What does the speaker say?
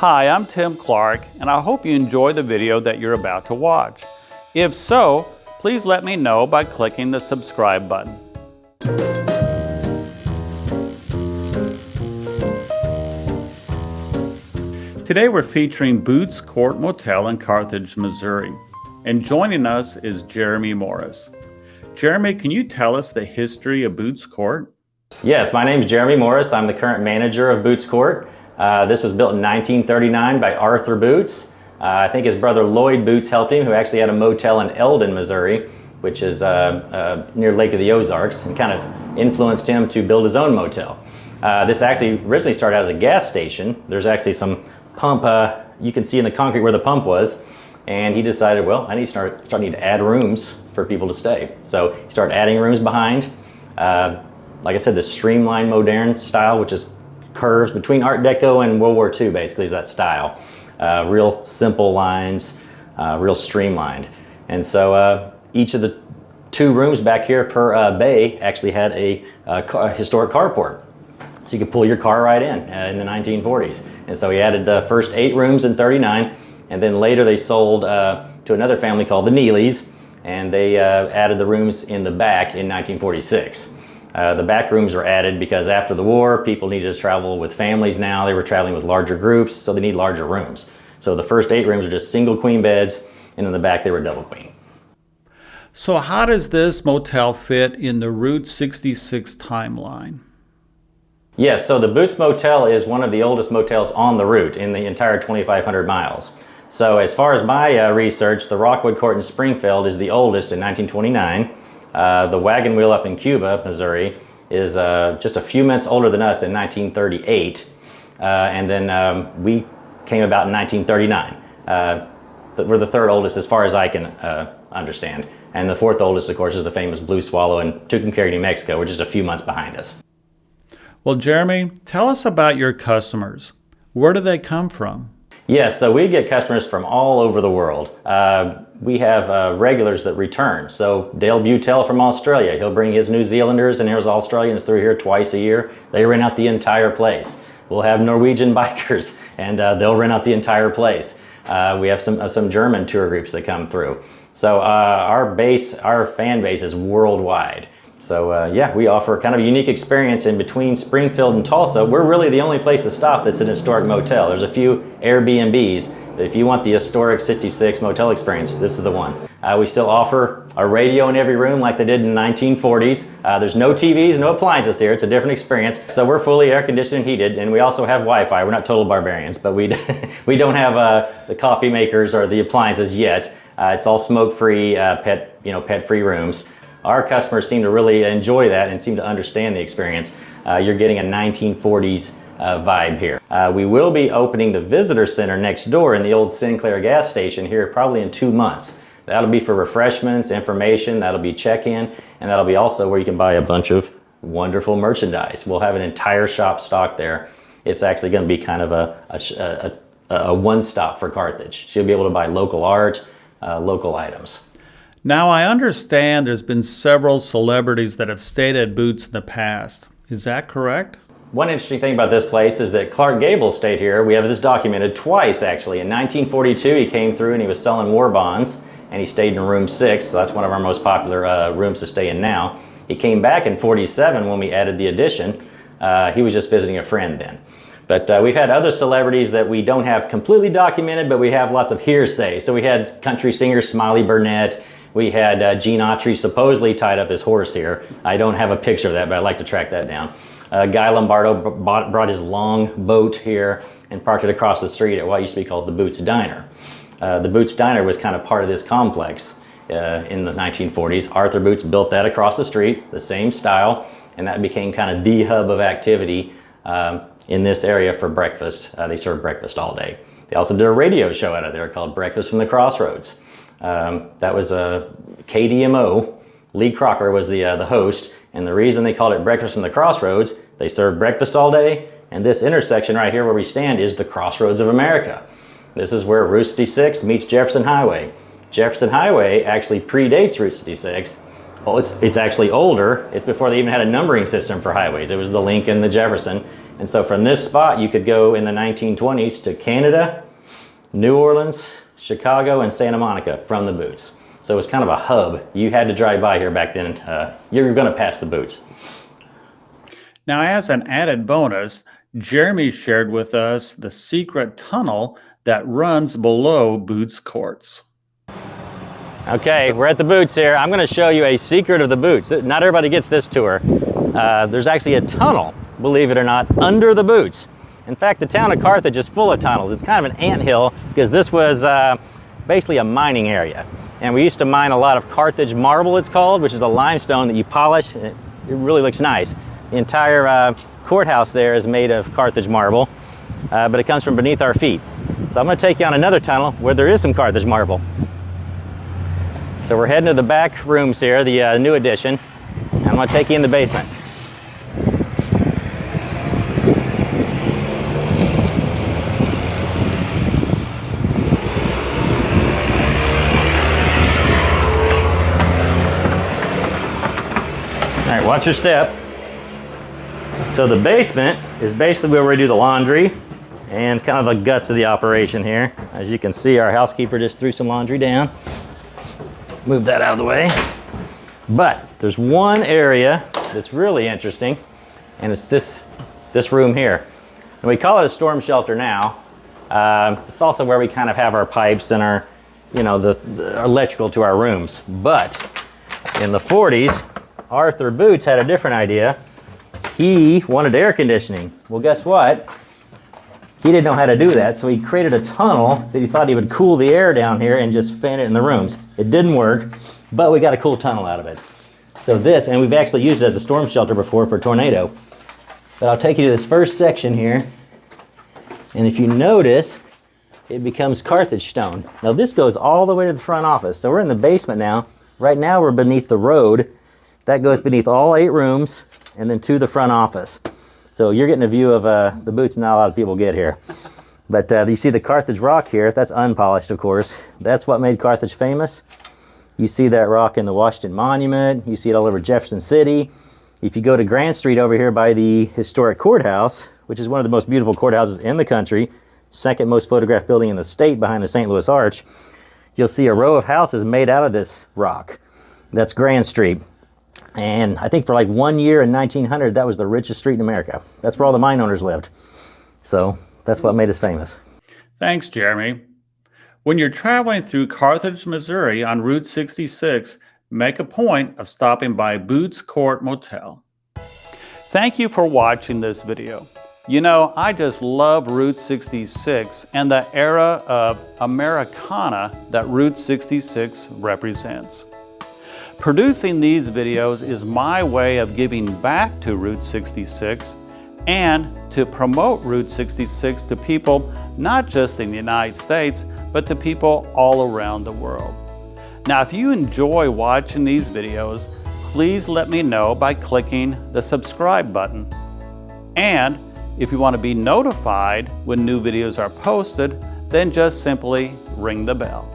Hi, I'm Tim Clark, and I hope you enjoy the video that you're about to watch. If so, please let me know by clicking the subscribe button. Today we're featuring Boots Court Motel in Carthage, Missouri. And joining us is Jeremy Morris. Jeremy, can you tell us the history of Boots Court? Yes, my name is Jeremy Morris. I'm the current manager of Boots Court. This was built in 1939 by Arthur Boots. I think his brother Lloyd Boots helped him, who actually had a motel in Eldon, Missouri, which is near Lake of the Ozarks, and kind of influenced him to build his own motel. This actually originally started out as a gas station. There's actually some pump, you can see in the concrete where the pump was, and he decided, well, I need to start needing to add rooms for people to stay. So he started adding rooms behind. Like I said, the streamlined modern style, which is curves between Art Deco and World War II, basically, is that style. Real simple lines, real streamlined. And so each of the two rooms back here per bay actually had a historic carport. So you could pull your car right in the 1940s. And so he added the first 8 rooms in 39, and then later they sold to another family called the Neelys, and they added the rooms in the back in 1946. The back rooms were added because after the war, people needed to travel with families now. They were traveling with larger groups, so they need larger rooms. So the first 8 rooms are just single queen beds, and in the back they were double queen. So how does this motel fit in the Route 66 timeline? Yes, so the Boots Motel is one of the oldest motels on the route in the entire 2,500 miles. So as far as my research, the Rockwood Court in Springfield is the oldest in 1929. The Wagon Wheel up in Cuba, Missouri, is just a few months older than us in 1938. And then we came about in 1939. We're the 3rd oldest as far as I can understand. And the 4th oldest, of course, is the famous Blue Swallow in Tucumcari, New Mexico, which is a few months behind us. Well, Jeremy, tell us about your customers. Where do they come from? Yes, so we get customers from all over the world. We have regulars that return. So Dale Butel from Australia, he'll bring his New Zealanders and his Australians through here twice a year. They rent out the entire place. We'll have Norwegian bikers, and they'll rent out the entire place. We have some German tour groups that come through. So our fan base is worldwide. So yeah, we offer kind of a unique experience in between Springfield and Tulsa. We're really the only place to stop that's an historic motel. There's a few Airbnbs, but if you want the historic 66 motel experience, this is the one. We still offer a radio in every room like they did in the 1940s. There's no TVs, no appliances here. It's a different experience. So we're fully air conditioned and heated, and we also have Wi-Fi. We're not total barbarians, but we don't have the coffee makers or the appliances yet. It's all smoke-free, pet-free rooms. Our customers seem to really enjoy that and seem to understand the experience. You're getting a 1940s vibe here. We will be opening the visitor center next door in the old Sinclair gas station here probably in 2 months. That'll be for refreshments, information, that'll be check-in, and that'll be also where you can buy a bunch of wonderful merchandise. We'll have an entire shop stocked there. It's actually going to be kind of a one-stop for Carthage. So you'll be able to buy local art, local items. Now, I understand there's been several celebrities that have stayed at Boots in the past. Is that correct? One interesting thing about this place is that Clark Gable stayed here. We have this documented twice, actually. In 1942, he came through and he was selling war bonds, and he stayed in room 6, so that's one of our most popular rooms to stay in now. He came back in 47 when we added the addition. He was just visiting a friend then. But we've had other celebrities that we don't have completely documented, but we have lots of hearsay. So we had country singer Smiley Burnett. We had Gene Autry supposedly tied up his horse here. I don't have a picture of that, but I'd like to track that down. Guy Lombardo brought his long boat here and parked it across the street at what used to be called the Boots Diner. The Boots Diner was kind of part of this complex in the 1940s. Arthur Boots built that across the street, the same style, and that became kind of the hub of activity in this area for breakfast. They served breakfast all day. They also did a radio show out of there called Breakfast from the Crossroads. That was a KDMO. Lee Crocker was the host, and the reason they called it Breakfast from the Crossroads, they served breakfast all day, and this intersection right here where we stand is the crossroads of America. This is where Route 66 meets Jefferson Highway. Jefferson Highway actually predates Route 66. Well, it's actually older. It's before they even had a numbering system for highways. It was the Lincoln, the Jefferson, And so from this spot, you could go in the 1920s to Canada, New Orleans, Chicago, and Santa Monica from the Boots. So it was kind of a hub. You had to drive by here back then. You were going to pass the Boots. Now, as an added bonus, Jeremy shared with us the secret tunnel that runs below Boots Courts. Okay, we're at the Boots here. I'm going to show you a secret of the Boots. Not everybody gets this tour. There's actually a tunnel, believe it or not, under the Boots. In fact, the town of Carthage is full of tunnels. It's kind of an anthill because this was basically a mining area. And we used to mine a lot of Carthage marble, it's called, which is a limestone that you polish. And it really looks nice. The entire courthouse there is made of Carthage marble, but it comes from beneath our feet. So I'm going to take you on another tunnel where there is some Carthage marble. So we're heading to the back rooms here, the new addition. And I'm going to take you in the basement. All right, watch your step. So the basement is basically where we do the laundry and kind of the guts of the operation here. As you can see, our housekeeper just threw some laundry down. Move that out of the way. But there's one area that's really interesting, and it's this room here. And we call it a storm shelter now. It's also where we kind of have our pipes and our, the electrical to our rooms. But in the 40s, Arthur Boots had a different idea. He wanted air conditioning. Well, guess what? He didn't know how to do that, so he created a tunnel that he thought he would cool the air down here and just fan it in the rooms. It didn't work, but we got a cool tunnel out of it. So this, and we've actually used it as a storm shelter before for a tornado. But I'll take you to this first section here, and if you notice, it becomes Carthage stone. Now this goes all the way to the front office. So we're in the basement now. Right now we're beneath the road. That goes beneath all 8 rooms and then to the front office. So you're getting a view of the Boots not a lot of people get here. But you see the Carthage rock here. That's unpolished, of course. That's what made Carthage famous. You see that rock in the Washington Monument. You see it all over Jefferson City. If you go to Grand Street over here by the historic courthouse, which is one of the most beautiful courthouses in the country, second most photographed building in the state behind the St. Louis Arch, you'll see a row of houses made out of this rock. That's Grand Street. And I think for like 1 year in 1900, that was the richest street in America. That's where all the mine owners lived. So that's what made us famous. Thanks, Jeremy. When you're traveling through Carthage, Missouri on Route 66, make a point of stopping by Boots Court Motel. Thank you for watching this video. I just love Route 66 and the era of Americana that Route 66 represents. Producing these videos is my way of giving back to Route 66 and to promote Route 66 to people not just in the United States, but to people all around the world. Now, if you enjoy watching these videos, please let me know by clicking the subscribe button. And if you want to be notified when new videos are posted, then just simply ring the bell.